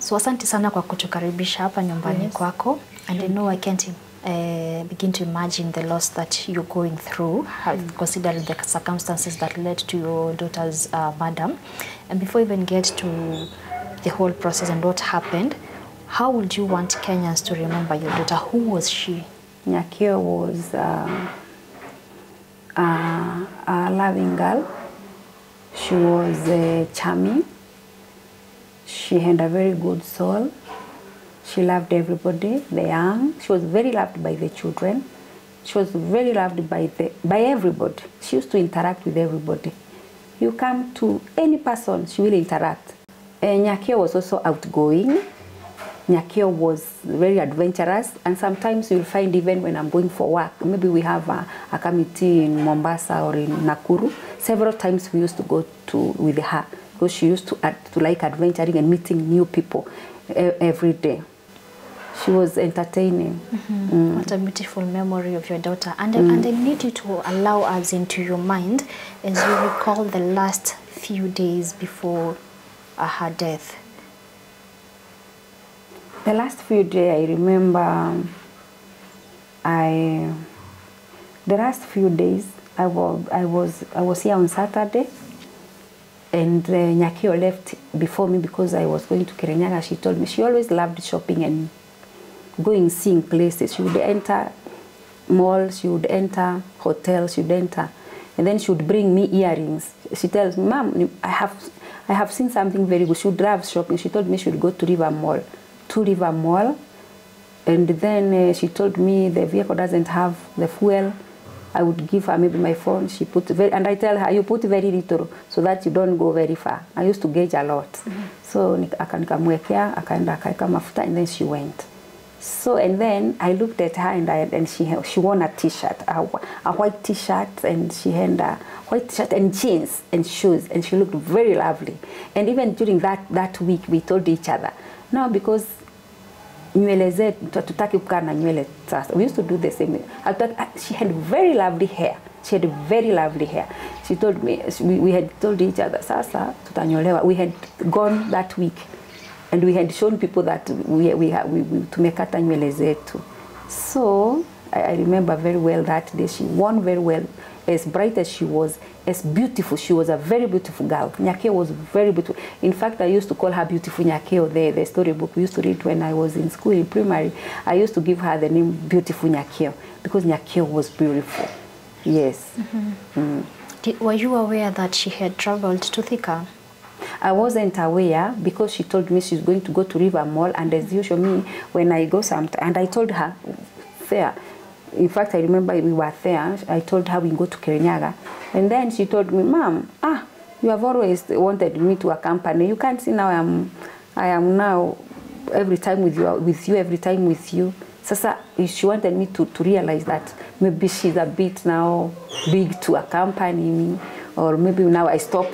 So asante sana kwa kutukaribisha hapa nyumbani kwako. And I know I can't begin to imagine the loss that you're going through, considering the circumstances that led to your daughter's murder. And before we even get to the whole process and what happened, how would you want Kenyans to remember your daughter? Who was she? Nyakio was a loving girl. She was charming. She had a very good soul. She loved everybody, the young. She was very loved by the children. She was very loved by everybody. She used to interact with everybody. You come to any person, she will interact. Nyakio was also outgoing. Nyakio was very adventurous, and sometimes you'll find even when I'm going for work, maybe we have a committee in Mombasa or in Nakuru, several times we used to go with her because she used to like adventuring and meeting new people every day. She was entertaining. What a beautiful memory of your daughter. And I need you to allow us into your mind as you recall the last few days before her death. The last few days, I remember, the last few days, I was here on Saturday, and Nyakio left before me because I was going to Kirinyaga. She told me she always loved shopping and going seeing places. She would enter malls, she would enter hotels, she would enter, and then she would bring me earrings. She tells me, Mom, I have seen something very good. She would love shopping. She told me she would go to River Mall, and then she told me the vehicle doesn't have the fuel. I would give her maybe my phone. She put and I tell her, you put very little so that you don't go very far. I used to gauge a lot. So nikamwekea, akaenda akaeka mafuta, and then she went. So, and then I looked at her, and she wore a t-shirt, a white t-shirt, and she had a white t-shirt and jeans and shoes, and she looked very lovely. And even during that week, we told each other, no, because nywele zetu tutaki kukaa na nywele sasa. We used to do the same. I thought she had very lovely hair. She had very lovely hair. She told me, we had told each other, sasa tutanyolewa. We had gone that week, and we had shown people that we tumekata nywele zetu. So I remember very well that day. She won very well, as bright as she was, as beautiful. She was a very beautiful girl. Nyakio was very beautiful. In fact, I used to call her Beautiful Nyakio, the storybook we used to read when I was in school, in primary. I used to give her the name Beautiful Nyakio because Nyakio was beautiful. Yes. Were you aware that she had traveled to Thika? I wasn't aware because she told me she's going to go to River Mall, and as usual, me, when I go and I told her, there. In fact, I remember we were there. I told her we go to Kirinyaga, and then she told me, Mom, you have always wanted me to accompany. You can't see now I am now every time with you, every time with you. Sasa, she wanted me to realize that maybe she's a bit now big to accompany me, or maybe now I stop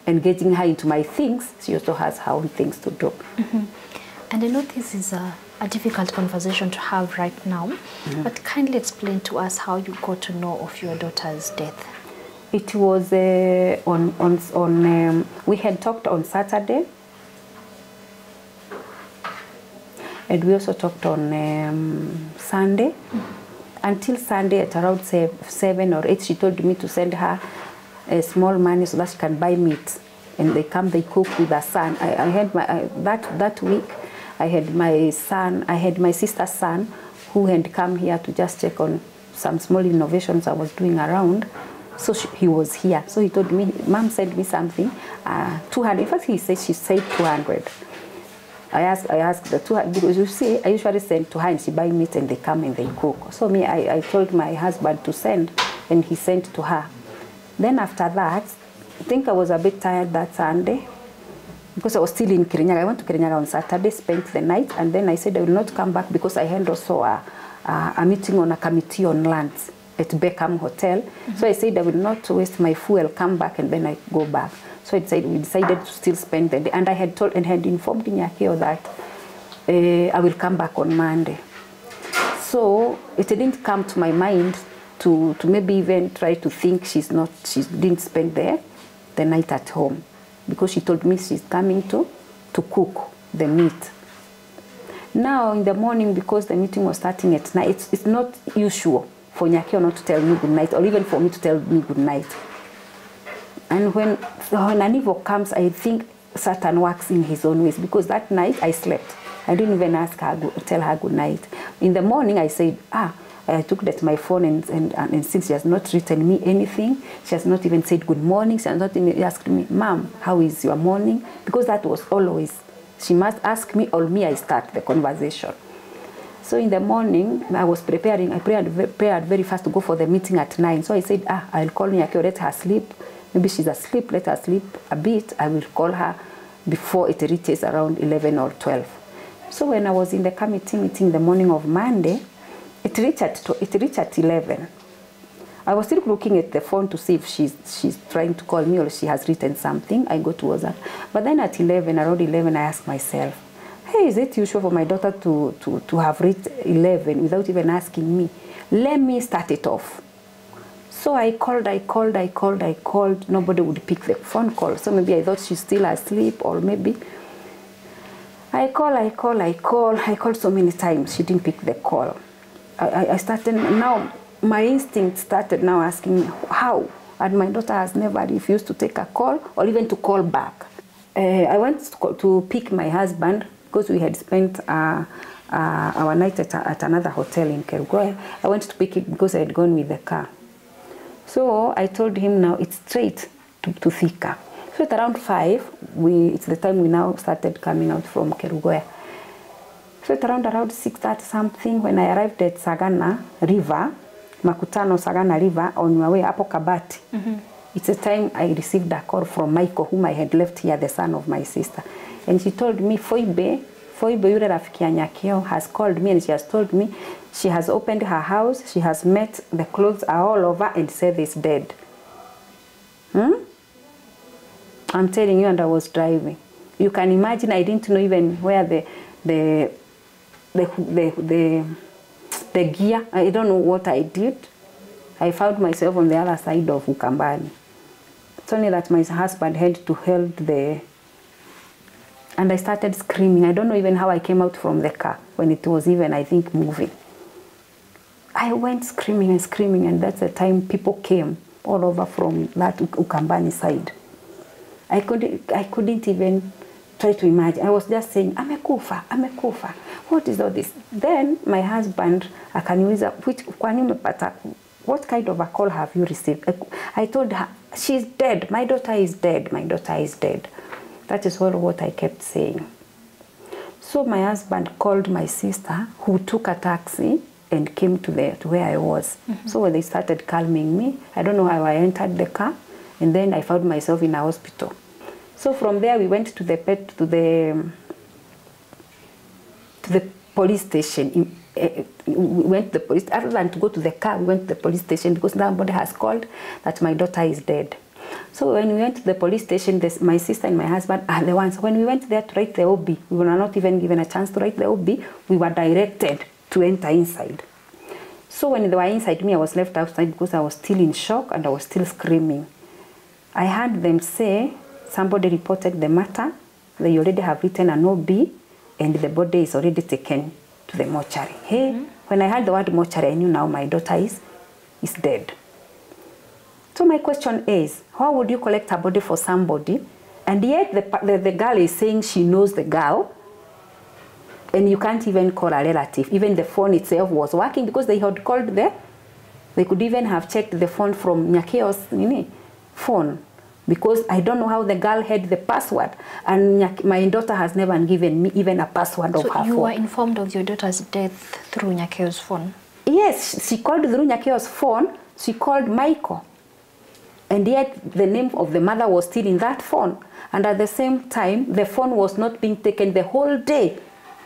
engaging her into my things. She also has her own things to do. And I know this is a difficult conversation to have right now, but kindly explain to us how you got to know of your daughter's death. It was we had talked on Saturday, and we also talked on Sunday. Until Sunday at around 7 or 8, she told me to send her a small money so that she can buy meat. And they cook with her son. I had that week, I had my sister's son who had come here to just check on some small innovations I was doing around. So he was here. So he told me, Mom sent me something, 200. In fact, she said 200. I asked the 200, because you see, I usually send to her and she buy meat and they come and they cook. So I told my husband to send, and he sent to her. Then after that, I think I was a bit tired that Sunday because I was still in Kirinyaga. I went to Kirinyaga on Saturday, spent the night, and then I said I will not come back because I had also a meeting on a committee on lands at Beckham Hotel. So I said I will not waste my fuel, come back, and then I go back. So we decided to still spend the day. And I had told and had informed Nyakio that I will come back on Monday. So it didn't come to my mind to maybe even try to think she didn't spend the night at home, because she told me she's coming to cook the meat. Now in the morning, because the meeting was starting at night, it's not usual for Nyakio not to tell me good night, or even for me to tell me good night. And when an evil comes, I think Satan works in his own ways, because that night I slept. I didn't even tell her good night. In the morning I said, I took that my phone and since she has not written me anything, she has not even said good morning, she has not even asked me, Mom, how is your morning? Because that was always, she must ask me or me I start the conversation. So in the morning, I was preparing, I prepared very fast to go for the meeting at 9. So I said, I'll call Nyakio, let her sleep. Maybe she's asleep, let her sleep a bit. I will call her before it reaches around 11 or 12. So when I was in the committee meeting the morning of Monday, it reached at 11. I was still looking at the phone to see if she's trying to call me or she has written something. I go towards her. But then at 11, around 11, I asked myself, hey, is it usual for my daughter to have reached 11 without even asking me? Let me start it off. So I called. Nobody would pick the phone call. So maybe I thought she's still asleep, or maybe I called so many times. She didn't pick the call. I started, now my instinct started now asking me how. And my daughter has never refused to take a call or even to call back. I went to pick my husband because we had spent our night at another hotel in Kirinyaga. I went to pick it because I had gone with the car. So I told him now it's straight to Thika. So at around 5, it's the time we now started coming out from Kirinyaga. So at around 6:30 something, when I arrived at Sagana River, Makutano Sagana River, on my way up Kabati, it's the time I received a call from Michael, whom I had left here, the son of my sister. And she told me, Foibe yule rafiki ya Nyakio has called me and she has told me she has opened her house, she has met, the clothes are all over and Seth is dead. I'm telling you, and I was driving. You can imagine I didn't know even where the gear, I don't know what I did. I found myself on the other side of Ukambani. It's only that my husband had to hold and I started screaming. I don't know even how I came out from the car when it was even, I think, moving. I went screaming and screaming, and that's the time people came all over from that Ukambani side. I couldn't even try to imagine. I was just saying, amekufa. What is all this? Then my husband akaniuliza, what kind of a call have you received? I told her, she's dead. My daughter is dead. That is all what I kept saying. So my husband called my sister, who took a taxi and came to where I was. So when they started calming me, I don't know how I entered the car, and then I found myself in a hospital. So from there we went to the police station. We went to the police, other than to go to the car, we went to the police station because somebody has called that my daughter is dead. So when we went to the police station, my sister and my husband are the ones. When we went there to write the OB, we were not even given a chance to write the OB. We were directed to enter inside. So when they were inside me, I was left outside because I was still in shock and I was still screaming. I heard them say, somebody reported the matter, they already have written an OB, and the body is already taken to the mortuary. Hey, when I heard the word mortuary, I knew now my daughter is dead. So my question is, how would you collect a body for somebody, and yet the girl is saying she knows the girl, and you can't even call a relative? Even the phone itself was working because they had called they could even have checked the phone from Nyakio's phone, because I don't know how the girl had the password, and my daughter has never given me even a password of her phone. So you were informed of your daughter's death through Nyakio's phone? Yes, she called through Nyakio's phone. She called Michael. And yet the name of the mother was still in that phone. And at the same time, the phone was not being taken the whole day.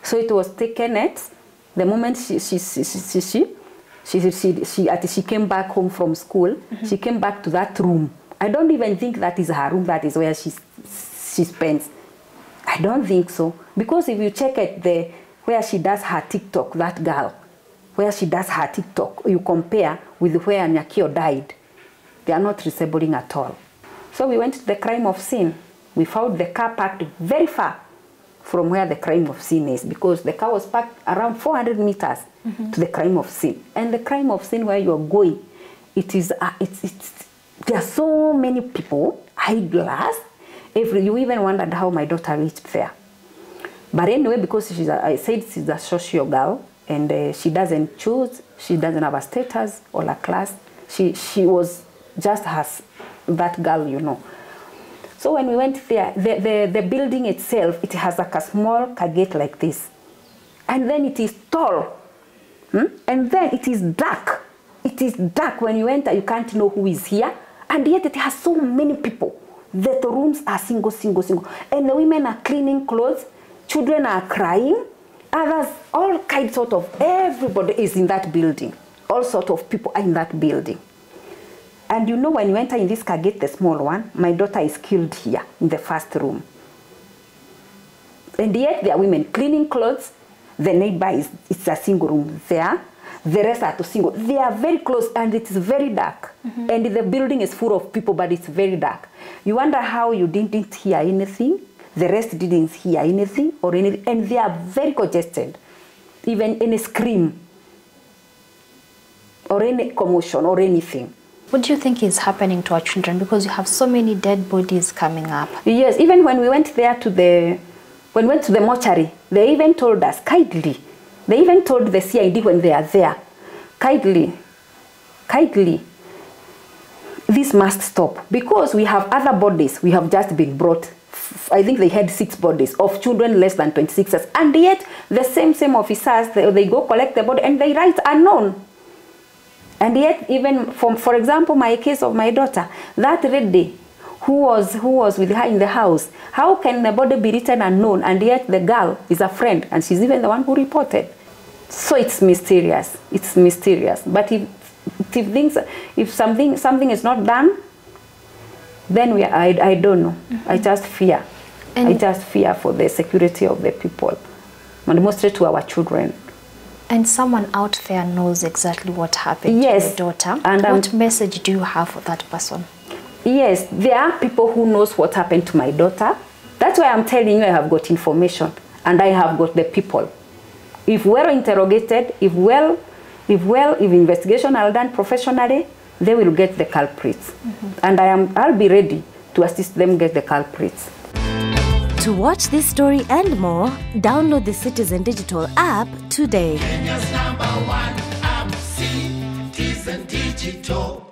So it was taken at the moment she came back home from school. She came back to that room. I don't even think that is her room, that is where she spends. I don't think so. Because if you check at where she does her TikTok, that girl, where she does her TikTok, you compare with where Nyakio died, they are not resembling at all. So we went to the crime of scene. We found the car parked very far from where the crime of sin is, because the car was parked around 400 meters to the crime of sin. And the crime of sin where you're going, there are so many people, idlers. You even wondered how my daughter reached there. But anyway, because I said she's a social girl, and she doesn't choose, she doesn't have a status or a class. She was just that girl, you know. So when we went there, the building itself, it has like a small gate like this. And then it is tall. And then it is dark. It is dark. When you enter, you can't know who is here. And yet it has so many people that the rooms are single. And the women are cleaning clothes. Children are crying. Others, all kinds of, everybody is in that building. All sorts of people are in that building. And you know, when you enter in this gate, the small one, my daughter is killed here in the first room. And yet there are women cleaning clothes. The neighbor it's a single room there. The rest are two single. They are very close, and it is very dark. And the building is full of people, but it's very dark. You wonder how you didn't hear anything. The rest didn't hear anything or anything. And they are very congested. Even any scream or any commotion or anything. What do you think is happening to our children? Because you have so many dead bodies coming up. Yes, even when we went there when we went to the mortuary, they even told us, kindly, they even told the CID when they are there, kindly, this must stop. Because we have other bodies, we have just been brought. I think they had 6 bodies of children less than 26 years. And yet, the same officers, they go collect the body and they write unknown. And yet, even for example, my case of my daughter, that lady who was with her in the house, how can the body be written unknown, and yet the girl is a friend, and she's even the one who reported? So it's mysterious. It's mysterious. But if something is not done, then I don't know. I just fear. I just fear for the security of the people, and mostly to our children. And someone out there knows exactly what happened to your daughter. And what message do you have for that person? Yes, there are people who knows what happened to my daughter. That's why I'm telling you I have got information, and I have got the people. If well interrogated, if investigation are done professionally, they will get the culprits. And I'll be ready to assist them get the culprits. To watch this story and more, download the Citizen Digital app today. Kenya's #1 app, Citizen Digital.